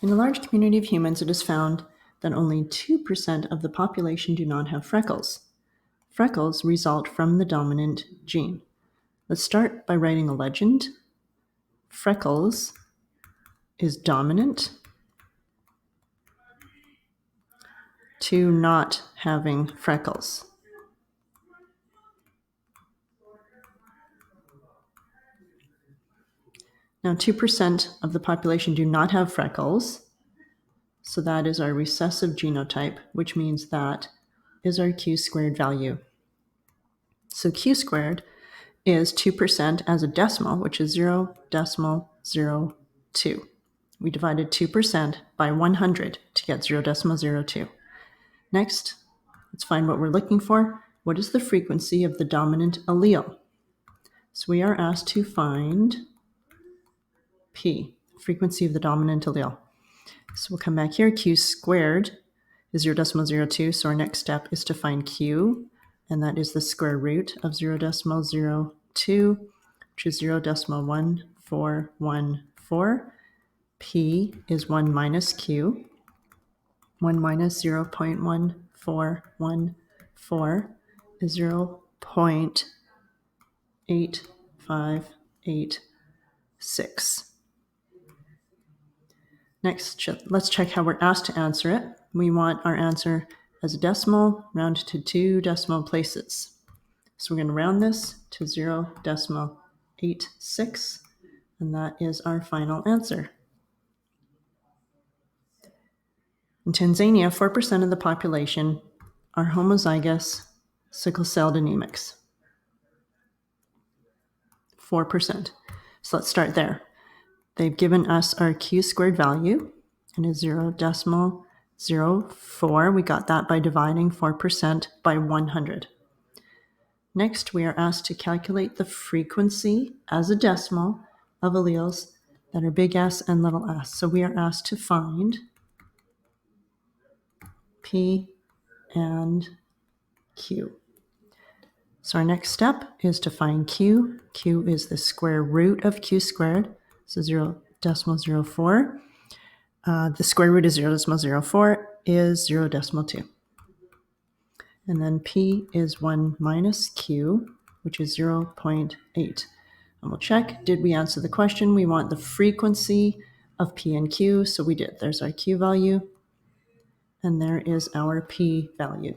In a large community of humans, it is found that only 2% of the population do not have freckles. Freckles result from the dominant gene. Let's start by writing a legend. Freckles is dominant to not having freckles. Now, 2% of the population do not have freckles, so that is our recessive genotype, which means that is our Q squared value. So Q squared is 2% as a decimal, which is 0.02. We divided 2% by 100 to get 0.02. Next, let's find what we're looking for. What is the frequency of the dominant allele? So we are asked to find P, frequency of the dominant allele. So we'll come back here. Q squared is 0.02. So our next step is to find Q, and that is the square root of 0.02, which is 0.1414. P is 1 minus Q. 1 minus 0.1414 is 0.8586. Next, let's check how we're asked to answer it. We want our answer as a decimal, rounded to 2 decimal places. So we're going to round this to 0.86, and that is our final answer. In Tanzania, 4% of the population are homozygous sickle-cell anemics. 4%. So let's start there. They've given us our Q squared value, and is 0.04. We got that by dividing 4% by 100. Next, we are asked to calculate the frequency as a decimal of alleles that are big S and little s. So we are asked to find P and Q. So our next step is to find Q. Q is the square root of Q squared, so 0.04. The square root of 0.04 is 0.2. And then P is 1 minus Q, which is 0.8. And we'll check, did we answer the question? We want the frequency of P and Q, so we did. There's our Q value, and there is our P value.